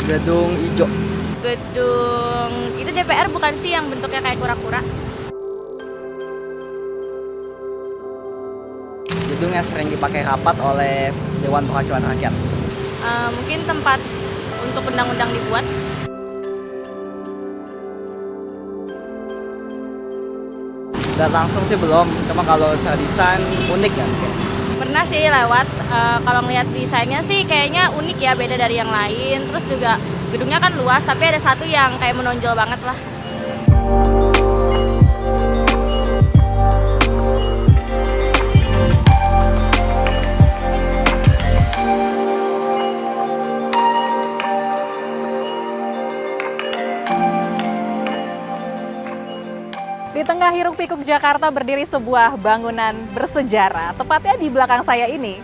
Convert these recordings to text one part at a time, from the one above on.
Gedung ijo. Gedung itu DPR bukan sih yang bentuknya kayak kura-kura? Gedung yang sering dipakai rapat oleh Dewan Perwakilan Rakyat. Mungkin tempat untuk undang-undang dibuat. Dan langsung sih belum, cuma kalau secara desain unik ya mungkin. Pernah sih lewat, kalau ngeliat desainnya sih kayaknya unik ya, beda dari yang lain. Terus juga gedungnya kan luas, tapi ada satu yang kayak menonjol banget lah. Di tengah hiruk-pikuk Jakarta berdiri sebuah bangunan bersejarah, tepatnya di belakang saya ini.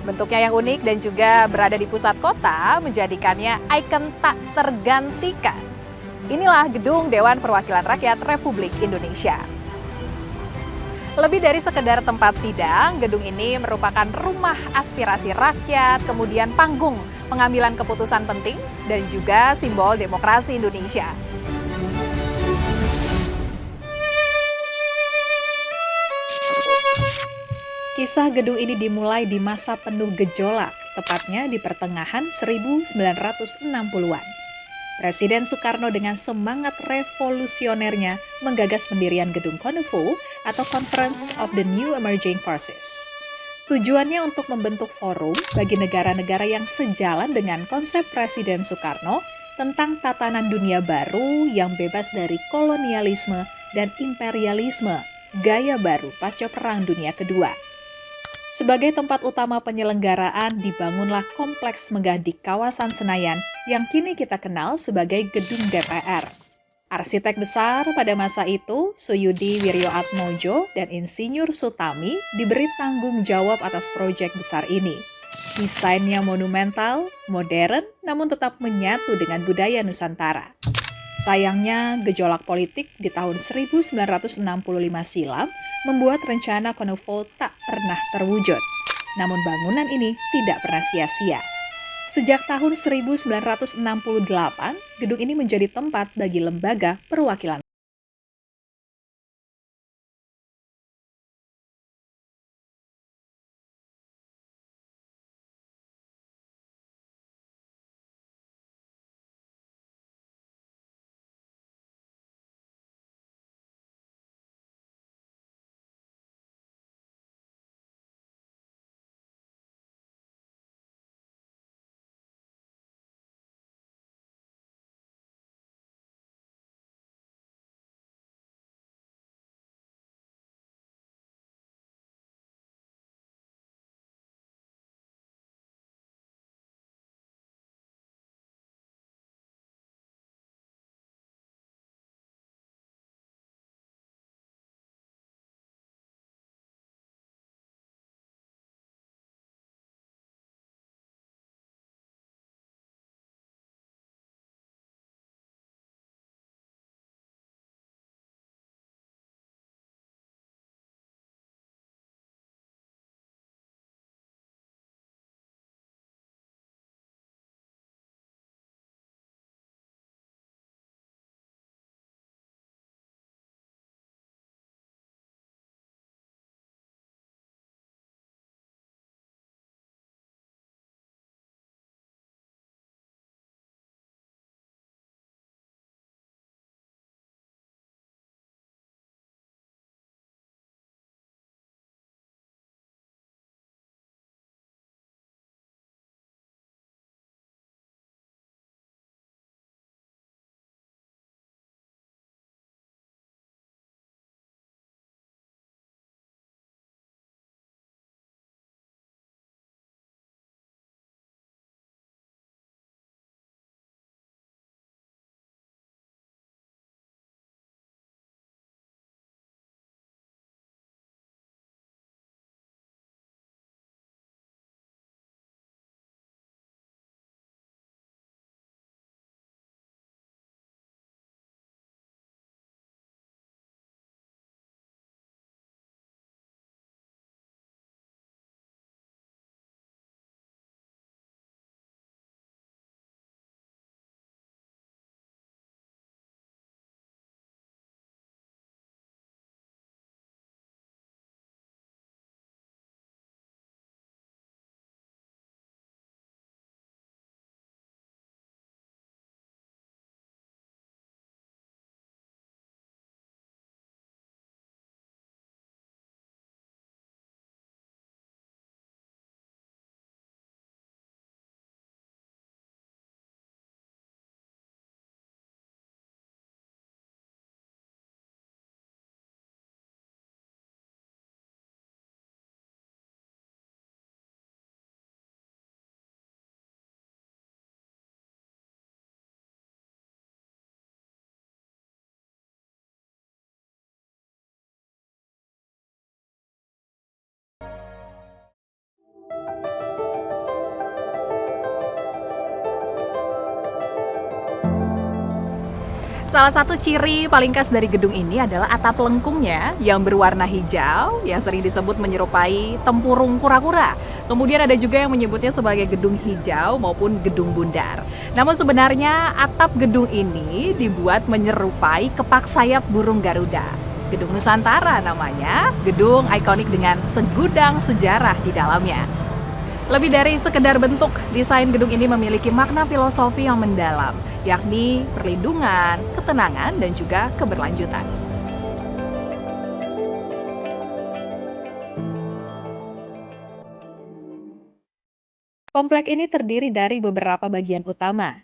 Bentuknya yang unik dan juga berada di pusat kota menjadikannya ikon tak tergantikan. Inilah Gedung Dewan Perwakilan Rakyat Republik Indonesia. Lebih dari sekedar tempat sidang, gedung ini merupakan rumah aspirasi rakyat, kemudian panggung pengambilan keputusan penting, dan juga simbol demokrasi Indonesia. Kisah gedung ini dimulai di masa penuh gejolak, tepatnya di pertengahan 1960-an. Presiden Soekarno dengan semangat revolusionernya menggagas pendirian Gedung Konovo atau Conference of the New Emerging Forces. Tujuannya untuk membentuk forum bagi negara-negara yang sejalan dengan konsep Presiden Soekarno tentang tatanan dunia baru yang bebas dari kolonialisme dan imperialisme, gaya baru pasca Perang Dunia Kedua. Sebagai tempat utama penyelenggaraan, dibangunlah kompleks megah di kawasan Senayan yang kini kita kenal sebagai Gedung DPR. Arsitek besar pada masa itu, Suyudi Wiryoatmojo dan Insinyur Sutami diberi tanggung jawab atas proyek besar ini. Desainnya monumental, modern, namun tetap menyatu dengan budaya Nusantara. Sayangnya, gejolak politik di tahun 1965 silam membuat rencana Konovo tak pernah terwujud. Namun bangunan ini tidak pernah sia-sia. Sejak tahun 1968, gedung ini menjadi tempat bagi lembaga perwakilan Salah satu ciri paling khas dari gedung ini adalah atap lengkungnya yang berwarna hijau yang sering disebut menyerupai tempurung kura-kura. Kemudian ada juga yang menyebutnya sebagai gedung hijau maupun gedung bundar. Namun sebenarnya atap gedung ini dibuat menyerupai kepak sayap burung Garuda. Gedung Nusantara namanya, gedung ikonik dengan segudang sejarah di dalamnya. Lebih dari sekedar bentuk, desain gedung ini memiliki makna filosofi yang mendalam, yakni perlindungan, ketenangan, dan juga keberlanjutan. Komplek ini terdiri dari beberapa bagian utama.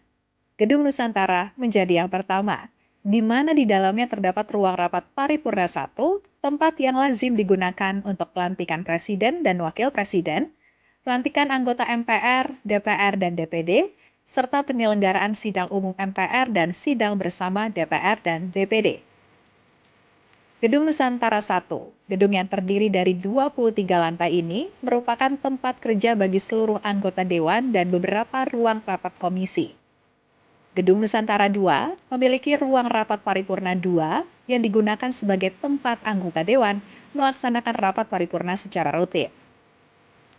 Gedung Nusantara menjadi yang pertama, di mana di dalamnya terdapat ruang rapat paripurna 1, tempat yang lazim digunakan untuk pelantikan presiden dan wakil presiden, pelantikan anggota MPR, DPR, dan DPD, serta penyelenggaraan sidang umum MPR dan sidang bersama DPR dan DPD. Gedung Nusantara 1, gedung yang terdiri dari 23 lantai ini, merupakan tempat kerja bagi seluruh anggota Dewan dan beberapa ruang rapat komisi. Gedung Nusantara 2 memiliki ruang rapat paripurna 2 yang digunakan sebagai tempat anggota Dewan melaksanakan rapat paripurna secara rutin.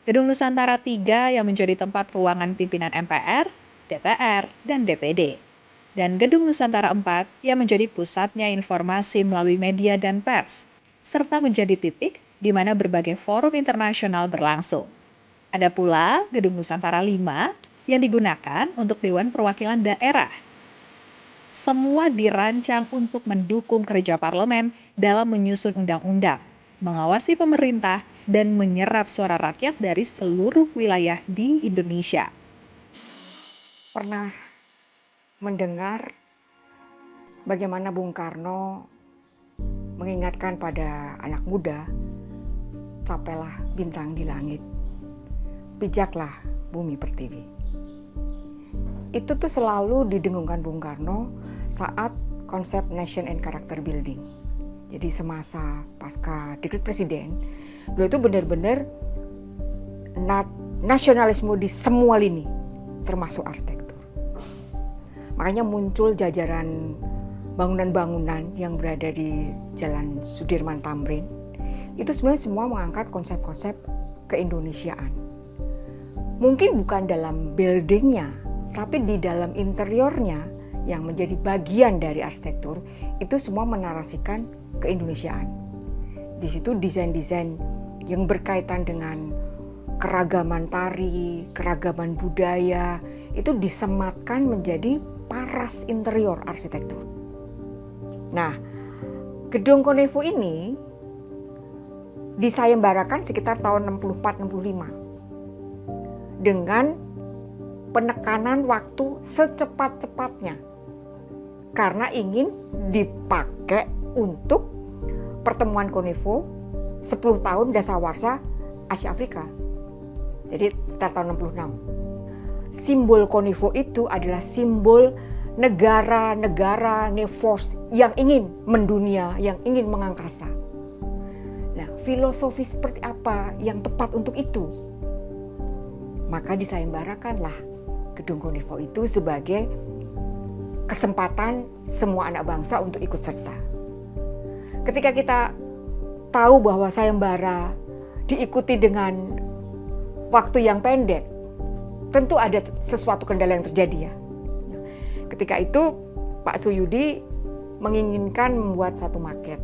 Gedung Nusantara 3 yang menjadi tempat ruangan pimpinan MPR, DPR, dan DPD. Dan Gedung Nusantara 4 yang menjadi pusatnya informasi melalui media dan pers, serta menjadi titik di mana berbagai forum internasional berlangsung. Ada pula Gedung Nusantara 5 yang digunakan untuk Dewan Perwakilan Daerah. Semua dirancang untuk mendukung kerja parlemen dalam menyusun undang-undang, mengawasi pemerintah, dan menyerap suara rakyat dari seluruh wilayah di Indonesia. Pernah mendengar bagaimana Bung Karno mengingatkan pada anak muda, capailah bintang di langit, pijaklah bumi pertiwi. Itu tuh selalu didengungkan Bung Karno saat konsep nation and character building. Jadi semasa pasca dekret presiden, beliau itu benar-benar nasionalisme di semua lini, termasuk arsitektur. Makanya muncul jajaran bangunan-bangunan yang berada di Jalan Sudirman Tamrin. Itu sebenarnya semua mengangkat konsep-konsep keindonesiaan. Mungkin bukan dalam buildingnya, tapi di dalam interiornya yang menjadi bagian dari arsitektur, itu semua menarasikan keindonesiaan. Di situ desain-desain yang berkaitan dengan keragaman tari, keragaman budaya, itu disematkan menjadi paras interior arsitektur. Nah, gedung Konevo ini disayembarakan sekitar tahun 64-65 dengan penekanan waktu secepat-cepatnya karena ingin dipakai untuk pertemuan Konevo 10 tahun dasawarsa Asia Afrika. Jadi sekitar tahun 66. Simbol Konevo itu adalah simbol negara-negara Nevos yang ingin mendunia, yang ingin mengangkasa. Nah, filosofi seperti apa yang tepat untuk itu? Maka disayembarakanlah gedung Konevo itu sebagai kesempatan semua anak bangsa untuk ikut serta. Ketika kita tahu bahwa sayembara diikuti dengan waktu yang pendek, tentu ada sesuatu kendala yang terjadi ya. Ketika itu Pak Suyudi menginginkan membuat satu maket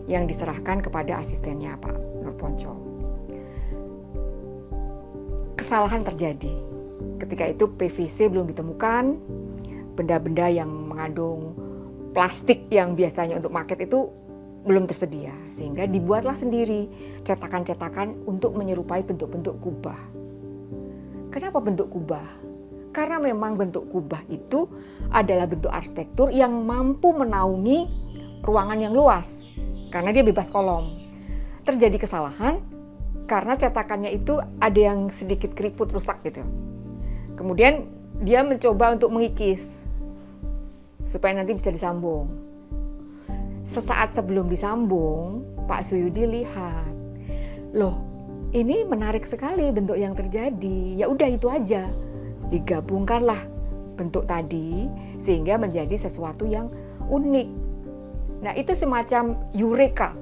yang diserahkan kepada asistennya Pak Nurponco. Kesalahan terjadi. Ketika itu PVC belum ditemukan, benda-benda yang mengandung plastik yang biasanya untuk maket itu belum tersedia, sehingga dibuatlah sendiri cetakan-cetakan untuk menyerupai bentuk-bentuk kubah. Kenapa bentuk kubah? Karena memang bentuk kubah itu adalah bentuk arsitektur yang mampu menaungi ruangan yang luas, karena dia bebas kolom. Terjadi kesalahan karena cetakannya itu ada yang sedikit keriput rusak gitu. Kemudian dia mencoba untuk mengikis supaya nanti bisa disambung. Sesaat sebelum disambung, Pak Suyudi lihat, loh ini menarik sekali bentuk yang terjadi. Ya udah itu aja, digabungkanlah bentuk tadi sehingga menjadi sesuatu yang unik. Nah, itu semacam eureka.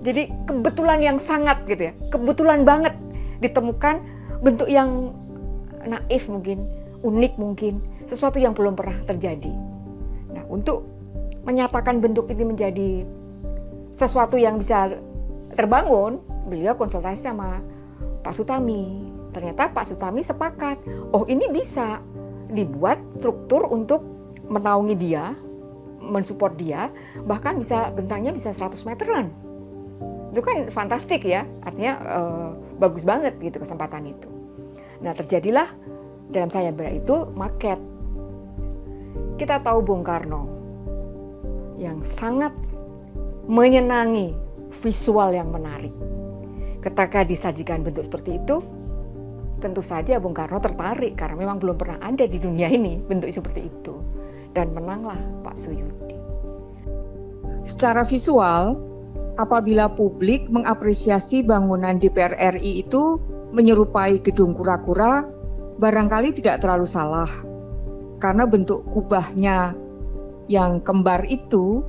Jadi kebetulan yang sangat gitu ya, kebetulan banget ditemukan bentuk yang naif mungkin, unik mungkin, sesuatu yang belum pernah terjadi. Nah, untuk menyatakan bentuk ini menjadi sesuatu yang bisa terbangun, beliau konsultasi sama Pak Sutami. Ternyata Pak Sutami sepakat, oh ini bisa dibuat struktur untuk menaungi dia, mensupport dia, bahkan bisa bentangnya bisa 100 meteran. Itu kan fantastik ya, artinya bagus banget gitu kesempatan itu. Nah, terjadilah dalam sayembara itu maket. Kita tahu Bung Karno yang sangat menyenangi visual yang menarik. Ketika disajikan bentuk seperti itu, tentu saja Bung Karno tertarik karena memang belum pernah ada di dunia ini bentuk seperti itu. Dan menanglah Pak Suyudi. Secara visual, apabila publik mengapresiasi bangunan DPR RI itu menyerupai gedung kura-kura, barangkali tidak terlalu salah. Karena bentuk kubahnya yang kembar itu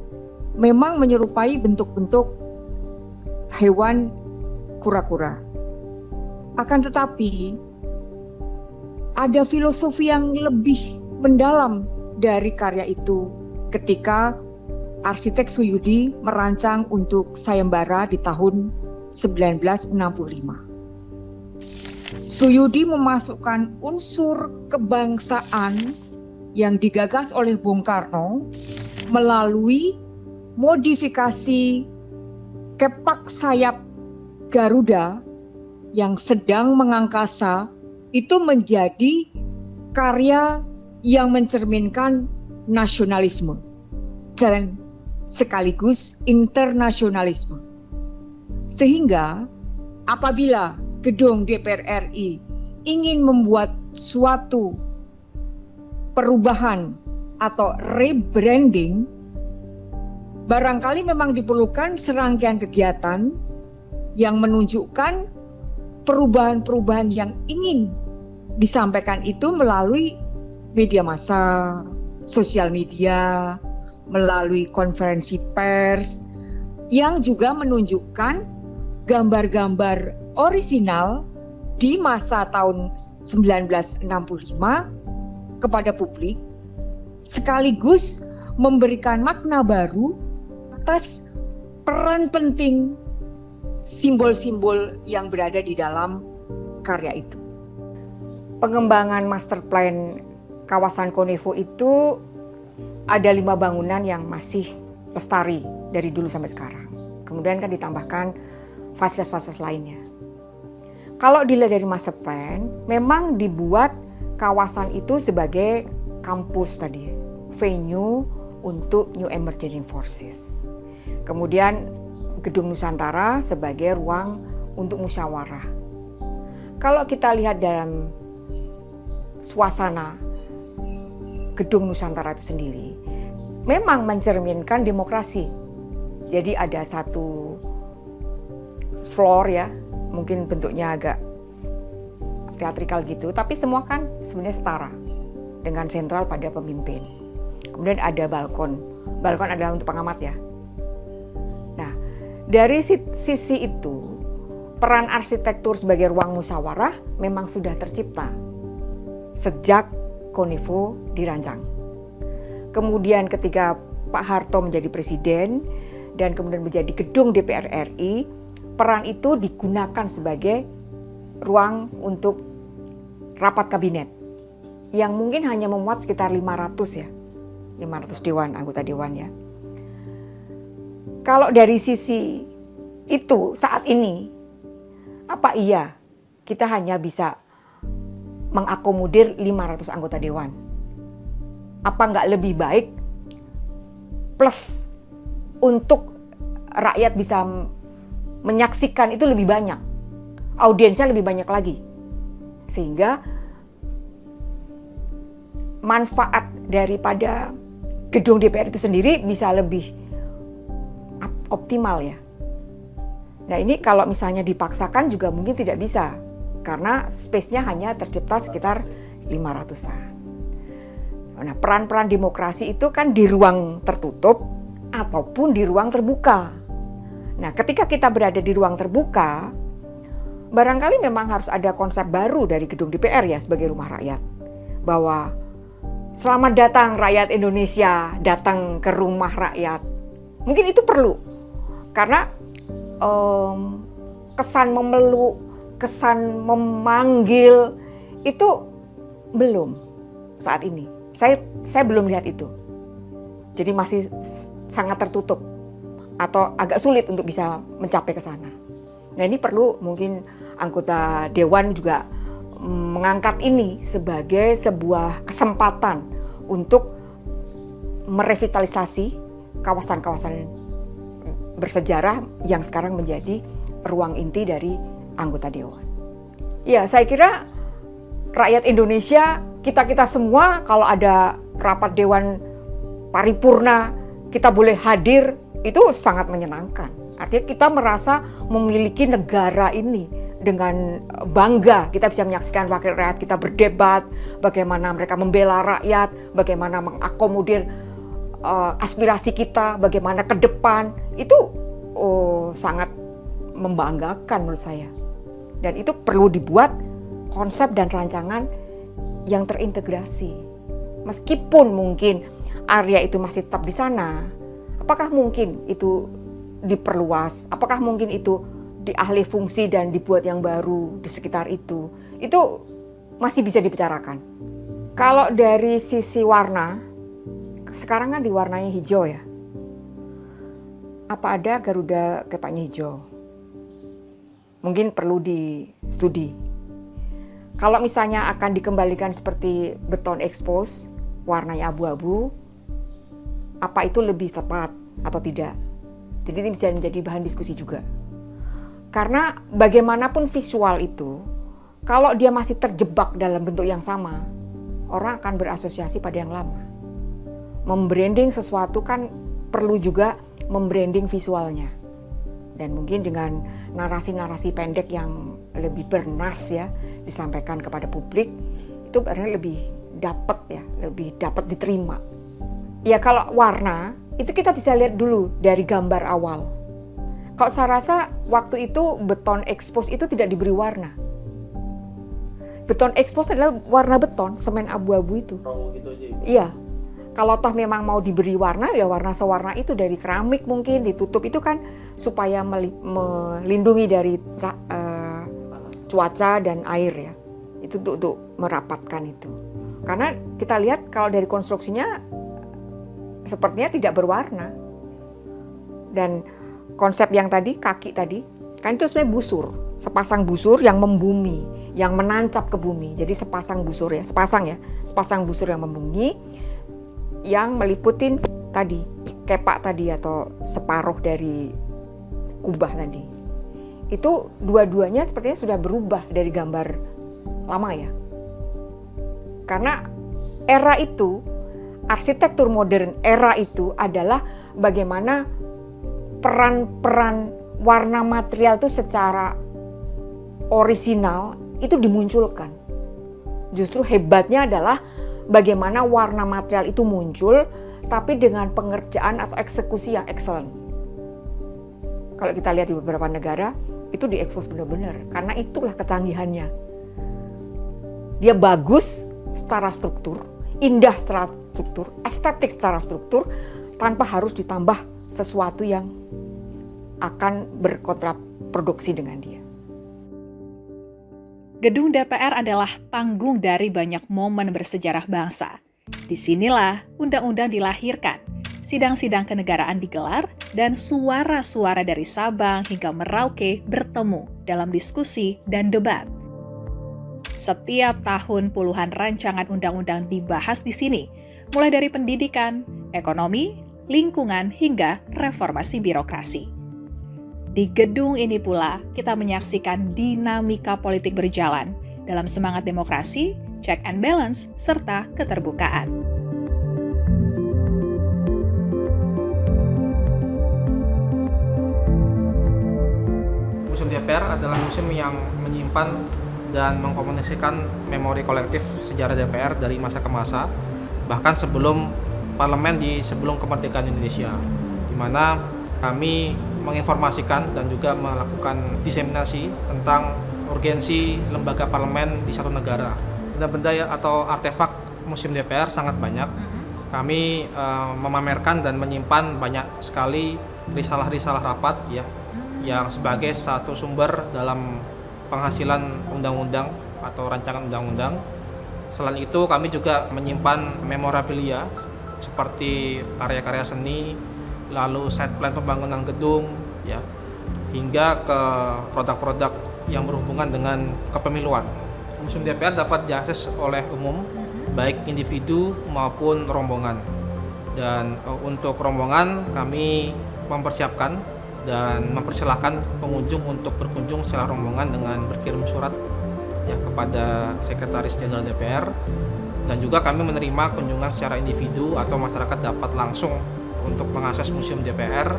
memang menyerupai bentuk-bentuk hewan kura-kura. Akan tetapi, ada filosofi yang lebih mendalam dari karya itu ketika arsitek Suyudi merancang untuk sayembara di tahun 1965. Suyudi memasukkan unsur kebangsaan yang digagas oleh Bung Karno melalui modifikasi kepak sayap Garuda yang sedang mengangkasa itu menjadi karya yang mencerminkan nasionalisme dan sekaligus internasionalisme. Sehingga apabila gedung DPR RI ingin membuat suatu perubahan atau rebranding, barangkali memang diperlukan serangkaian kegiatan yang menunjukkan perubahan-perubahan yang ingin disampaikan itu melalui media massa, sosial media, melalui konferensi pers yang juga menunjukkan gambar-gambar orisinal di masa tahun 1965 kepada publik, sekaligus memberikan makna baru atas peran penting simbol-simbol yang berada di dalam karya itu. Pengembangan master plan kawasan Konevo itu ada 5 bangunan yang masih lestari dari dulu sampai sekarang. Kemudian kan ditambahkan fasilitas-fasilitas lainnya. Kalau dilihat dari master plan, memang dibuat kawasan itu sebagai kampus tadi, venue untuk New Emerging Forces. Kemudian Gedung Nusantara sebagai ruang untuk musyawarah. Kalau kita lihat dalam suasana Gedung Nusantara itu sendiri, memang mencerminkan demokrasi. Jadi ada satu floor ya, mungkin bentuknya agak teatrikal gitu, tapi semua kan sebenarnya setara dengan sentral pada pemimpin. Kemudian ada balkon. Balkon adalah untuk pengamat ya. Nah, dari sisi itu, peran arsitektur sebagai ruang musyawarah memang sudah tercipta sejak Konevo dirancang. Kemudian ketika Pak Harto menjadi presiden dan kemudian menjadi gedung DPR RI, peran itu digunakan sebagai ruang untuk rapat kabinet yang mungkin hanya memuat sekitar 500 ya. 500 dewan, anggota dewan ya. Kalau dari sisi itu saat ini, apa iya kita hanya bisa mengakomodir 500 anggota dewan? Apa nggak lebih baik plus untuk rakyat bisa menyaksikan itu lebih banyak, audiensnya lebih banyak lagi, sehingga manfaat daripada gedung DPR itu sendiri bisa lebih optimal ya. Nah ini kalau misalnya dipaksakan juga mungkin tidak bisa, karena space-nya hanya tercipta sekitar 500-an. Nah, peran-peran demokrasi itu kan di ruang tertutup ataupun di ruang terbuka. Nah, ketika kita berada di ruang terbuka, barangkali memang harus ada konsep baru dari gedung DPR ya sebagai rumah rakyat. Bahwa selamat datang rakyat Indonesia, datang ke rumah rakyat. Mungkin itu perlu. Karena kesan memeluk, kesan memanggil itu belum saat ini. Saya belum lihat itu. Jadi masih sangat tertutup atau agak sulit untuk bisa mencapai ke sana. Nah, ini perlu mungkin anggota dewan juga mengangkat ini sebagai sebuah kesempatan untuk merevitalisasi kawasan-kawasan bersejarah yang sekarang menjadi ruang inti dari anggota dewan. Ya, saya kira rakyat Indonesia, kita semua kalau ada rapat dewan paripurna, kita boleh hadir, itu sangat menyenangkan. Artinya kita merasa memiliki negara ini dengan bangga. Kita bisa menyaksikan wakil rakyat kita berdebat, bagaimana mereka membela rakyat, bagaimana mengakomodir aspirasi kita, bagaimana ke depan. Itu sangat membanggakan menurut saya. Dan itu perlu dibuat konsep dan rancangan yang terintegrasi. Meskipun mungkin area itu masih tetap di sana, apakah mungkin itu diperluas? Apakah mungkin itu dialih fungsi dan dibuat yang baru di sekitar itu? Itu masih bisa dibicarakan. Kalau dari sisi warna, sekarang kan diwarnai hijau ya. Apa ada Garuda kepaknya hijau? Mungkin perlu di-studi. Kalau misalnya akan dikembalikan seperti beton expose, warnanya abu-abu, apa itu lebih tepat atau tidak? Jadi ini bisa menjadi bahan diskusi juga. Karena bagaimanapun visual itu, kalau dia masih terjebak dalam bentuk yang sama, orang akan berasosiasi pada yang lama. Membranding sesuatu kan perlu juga membranding visualnya. Dan mungkin dengan narasi-narasi pendek yang lebih bernas ya, disampaikan kepada publik, itu benar lebih dapat ya, lebih dapat diterima. Ya kalau warna, itu kita bisa lihat dulu dari gambar awal. Kalau saya rasa waktu itu beton expose itu tidak diberi warna. Beton expose adalah warna beton, semen abu-abu itu. Gitu aja, Ibu. Iya. Kalau toh memang mau diberi warna, ya warna sewarna itu dari keramik mungkin ditutup itu kan supaya melindungi dari cuaca dan air ya. Itu untuk merapatkan itu. Karena kita lihat kalau dari konstruksinya sepertinya tidak berwarna. Dan konsep yang tadi, kaki tadi, kan itu sebenarnya busur. Sepasang busur yang membumi, yang menancap ke bumi. Jadi sepasang busur ya, sepasang busur yang membumi, yang meliputin tadi, kepak tadi atau separuh dari kubah tadi. Itu dua-duanya sepertinya sudah berubah dari gambar lama ya. Karena era itu, arsitektur modern era itu adalah bagaimana peran-peran warna material itu secara orisinal itu dimunculkan. Justru hebatnya adalah bagaimana warna material itu muncul tapi dengan pengerjaan atau eksekusi yang excellent. Kalau kita lihat di beberapa negara itu diekspos benar-benar karena itulah kecanggihannya. Dia bagus secara struktur, indah secara struktur, estetik secara struktur tanpa harus ditambah sesuatu yang akan berkontraproduksi dengan dia. Gedung DPR adalah panggung dari banyak momen bersejarah bangsa. Disinilah undang-undang dilahirkan, sidang-sidang kenegaraan digelar, dan suara-suara dari Sabang hingga Merauke bertemu dalam diskusi dan debat. Setiap tahun puluhan rancangan undang-undang dibahas di sini, mulai dari pendidikan, ekonomi, lingkungan, hingga reformasi birokrasi. Di gedung ini pula, kita menyaksikan dinamika politik berjalan dalam semangat demokrasi, check and balance, serta keterbukaan. Museum DPR adalah museum yang menyimpan dan mengkomunikasikan memori kolektif sejarah DPR dari masa ke masa bahkan sebelum sebelum kemerdekaan Indonesia, di mana kami menginformasikan dan juga melakukan diseminasi tentang urgensi lembaga parlemen di satu negara. Benda-benda atau artefak Museum DPR sangat banyak. Kami memamerkan dan menyimpan banyak sekali risalah-risalah rapat ya, yang sebagai satu sumber dalam penghasilan undang-undang atau rancangan undang-undang. Selain itu kami juga menyimpan memorabilia seperti karya-karya seni, lalu site plan pembangunan gedung ya, hingga ke produk-produk yang berhubungan dengan kepemiluan. Museum DPR dapat diakses oleh umum, baik individu maupun rombongan. Dan untuk rombongan kami mempersiapkan dan mempersilahkan pengunjung untuk berkunjung secara rombongan dengan berkirim surat ya kepada Sekretaris Jenderal DPR, dan juga kami menerima kunjungan secara individu atau masyarakat dapat langsung untuk mengakses Museum DPR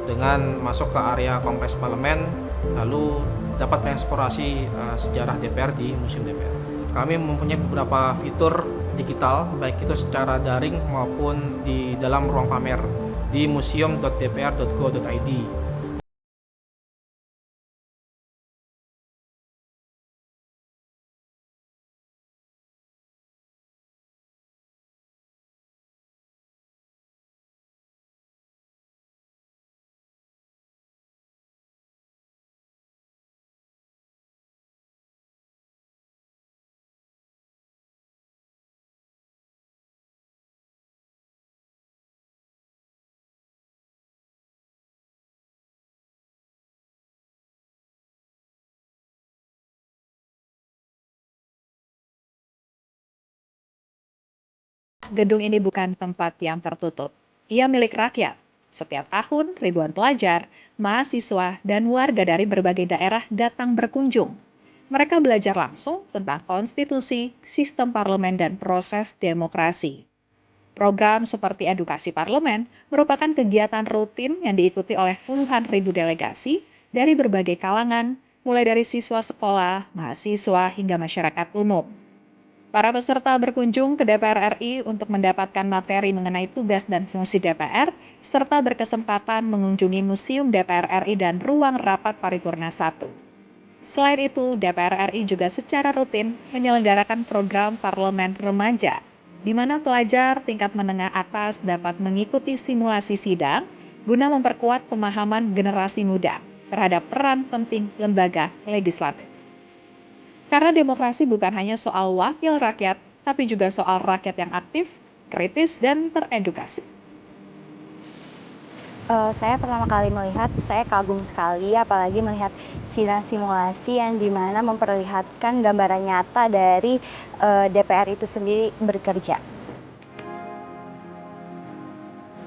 dengan masuk ke area Kompleks Parlemen, lalu dapat mengeksplorasi sejarah DPR di Museum DPR. Kami mempunyai beberapa fitur digital, baik itu secara daring maupun di dalam ruang pamer di museum.dpr.go.id. Gedung ini bukan tempat yang tertutup. Ia milik rakyat. Setiap tahun, ribuan pelajar, mahasiswa, dan warga dari berbagai daerah datang berkunjung. Mereka belajar langsung tentang konstitusi, sistem parlemen, dan proses demokrasi. Program seperti edukasi parlemen merupakan kegiatan rutin yang diikuti oleh puluhan ribu delegasi dari berbagai kalangan, mulai dari siswa sekolah, mahasiswa, hingga masyarakat umum. Para peserta berkunjung ke DPR RI untuk mendapatkan materi mengenai tugas dan fungsi DPR, serta berkesempatan mengunjungi Museum DPR RI dan Ruang Rapat Paripurna 1. Selain itu, DPR RI juga secara rutin menyelenggarakan program Parlemen Remaja, di mana pelajar tingkat menengah atas dapat mengikuti simulasi sidang guna memperkuat pemahaman generasi muda terhadap peran penting lembaga legislatif. Karena demokrasi bukan hanya soal wakil rakyat, tapi juga soal rakyat yang aktif, kritis, dan teredukasi. Saya pertama kali melihat, saya kagum sekali, apalagi melihat sidang simulasi yang dimana memperlihatkan gambaran nyata dari DPR itu sendiri bekerja.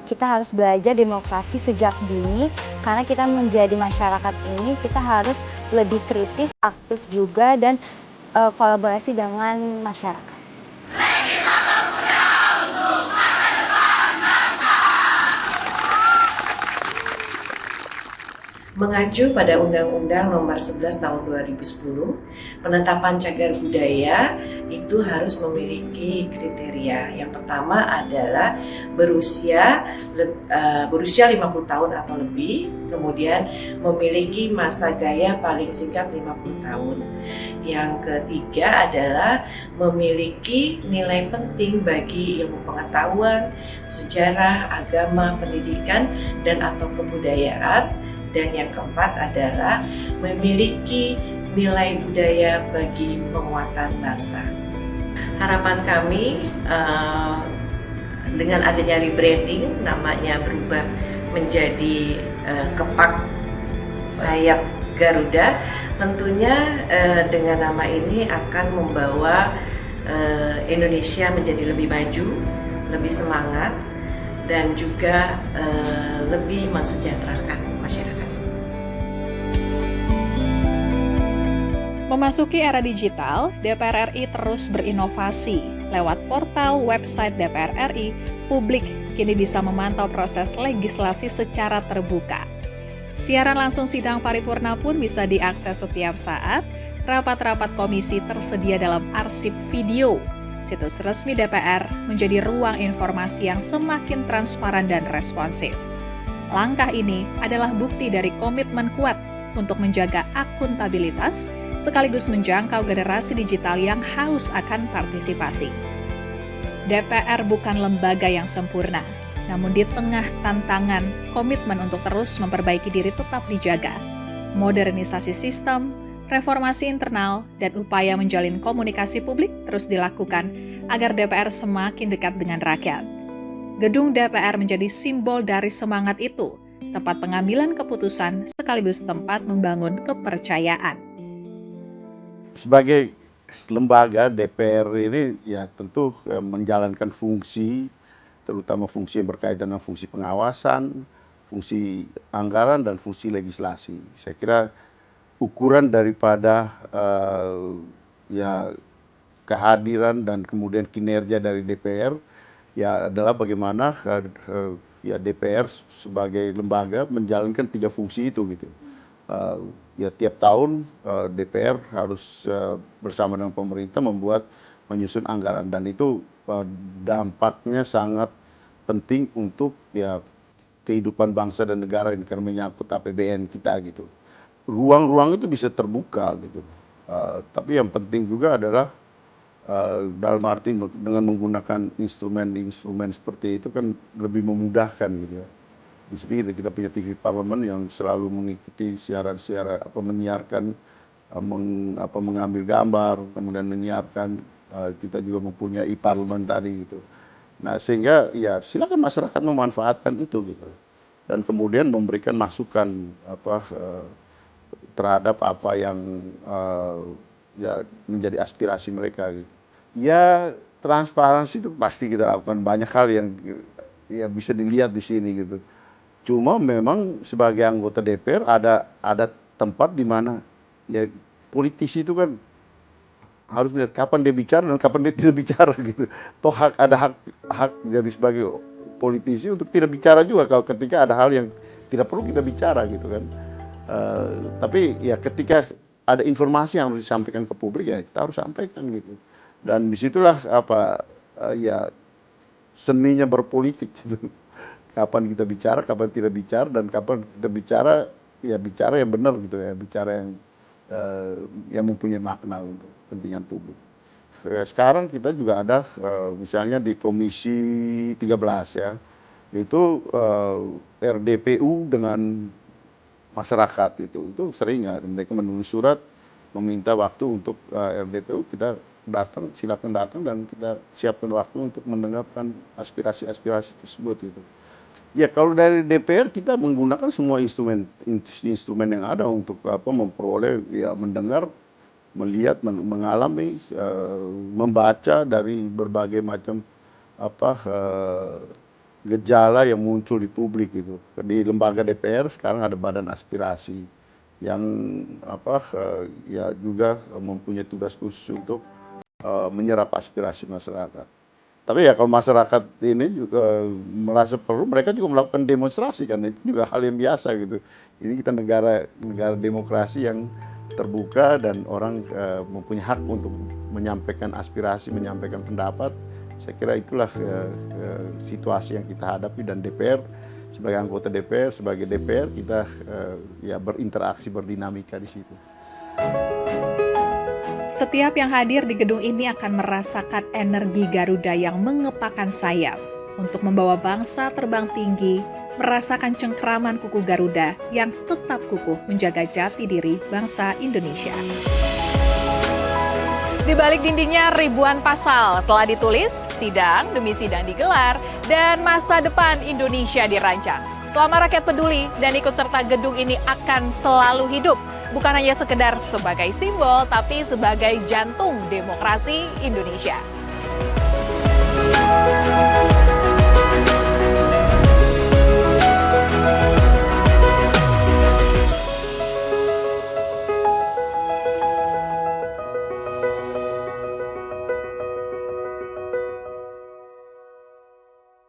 Kita harus belajar demokrasi sejak dini, karena kita menjadi masyarakat ini, kita harus lebih kritis, aktif juga, dan kolaborasi dengan masyarakat. Mengacu pada Undang-Undang Nomor 11 Tahun 2010, penetapan cagar budaya itu harus memiliki kriteria. Yang pertama adalah berusia 50 tahun atau lebih, kemudian memiliki masa gaya paling singkat 50 tahun. Yang ketiga adalah memiliki nilai penting bagi ilmu pengetahuan, sejarah, agama, pendidikan, dan atau kebudayaan. Dan yang keempat adalah memiliki nilai budaya bagi penguatan bangsa. Harapan kami dengan adanya rebranding, namanya berubah menjadi Kepak Sayap Garuda, tentunya dengan nama ini akan membawa Indonesia menjadi lebih maju, lebih semangat, dan juga lebih mensejahterakan masyarakat. Memasuki era digital, DPR RI terus berinovasi. Lewat portal website DPR RI, publik kini bisa memantau proses legislasi secara terbuka. Siaran langsung sidang paripurna pun bisa diakses setiap saat. Rapat-rapat komisi tersedia dalam arsip video. situs resmi DPR menjadi ruang informasi yang semakin transparan dan responsif. Langkah ini adalah bukti dari komitmen kuat untuk menjaga akuntabilitas sekaligus menjangkau generasi digital yang haus akan partisipasi. DPR bukan lembaga yang sempurna, namun di tengah tantangan, komitmen untuk terus memperbaiki diri tetap dijaga. Modernisasi sistem, reformasi internal, dan upaya menjalin komunikasi publik terus dilakukan agar DPR semakin dekat dengan rakyat. Gedung DPR menjadi simbol dari semangat itu, tempat pengambilan keputusan sekaligus tempat membangun kepercayaan. Sebagai lembaga DPR ini ya tentu menjalankan fungsi, terutama fungsi yang berkaitan dengan fungsi pengawasan, fungsi anggaran, dan fungsi legislasi. Saya kira ukuran daripada ya kehadiran dan kemudian kinerja dari DPR ya adalah bagaimana ya DPR sebagai lembaga menjalankan 3 fungsi itu gitu. Ya tiap tahun DPR harus bersama dengan pemerintah menyusun anggaran, dan itu dampaknya sangat penting untuk ya kehidupan bangsa dan negara ini karena menyangkut APBN kita gitu. Ruang-ruang itu bisa terbuka gitu. Tapi yang penting juga adalah dalam arti dengan menggunakan instrumen-instrumen seperti itu kan lebih memudahkan gitu ya. Di sini kita punya TV parlemen yang selalu mengikuti siaran-siaran menyiarkan mengambil gambar, kemudian menyiarkan. Kita juga mempunyai parlemen tadi gitu. Nah sehingga ya silakan masyarakat memanfaatkan itu gitu. Dan kemudian memberikan masukan terhadap apa yang ya menjadi aspirasi mereka gitu. Ya transparansi itu pasti kita lakukan, banyak hal yang ya bisa dilihat di sini gitu. Cuma memang sebagai anggota DPR ada tempat di mana ya politisi itu kan harus melihat kapan dia bicara dan kapan dia tidak bicara gitu. Toh ada hak dari sebagai politisi untuk tidak bicara juga kalau ketika ada hal yang tidak perlu kita bicara gitu kan. Tapi ya ketika ada informasi yang harus disampaikan ke publik ya kita harus sampaikan gitu. Dan disitulah ya seninya berpolitik gitu. Kapan kita bicara, kapan tidak bicara, dan kapan kita bicara yang benar gitu ya, bicara yang mempunyai makna untuk kepentingan publik. Sekarang kita juga ada misalnya di Komisi 13 ya, itu RDPU dengan masyarakat itu sering ya, mereka menulis surat meminta waktu untuk RDPU, kita datang, silakan datang dan kita siapkan waktu untuk mendengarkan aspirasi-aspirasi tersebut gitu. Ya kalau dari DPR kita menggunakan semua instrumen yang ada untuk memperoleh ya mendengar, melihat, mengalami, membaca dari berbagai macam gejala yang muncul di publik gitu. Di lembaga DPR sekarang ada badan aspirasi yang ya juga mempunyai tugas khusus untuk menyerap aspirasi masyarakat. Tapi ya kalau masyarakat ini juga merasa perlu, mereka juga melakukan demonstrasi kan, itu juga hal yang biasa gitu. Ini kita negara demokrasi yang terbuka dan orang mempunyai hak untuk menyampaikan aspirasi, menyampaikan pendapat. Saya kira itulah situasi yang kita hadapi, dan DPR sebagai anggota DPR, sebagai DPR kita ya berinteraksi, berdinamika di situ. Setiap yang hadir di gedung ini akan merasakan energi Garuda yang mengepakkan sayap untuk membawa bangsa terbang tinggi, merasakan cengkraman kuku Garuda yang tetap kukuh menjaga jati diri bangsa Indonesia. Di balik dindingnya ribuan pasal telah ditulis, sidang demi sidang digelar, dan masa depan Indonesia dirancang. Selama rakyat peduli dan ikut serta, gedung ini akan selalu hidup. Bukan hanya sekedar sebagai simbol, tapi sebagai jantung demokrasi Indonesia.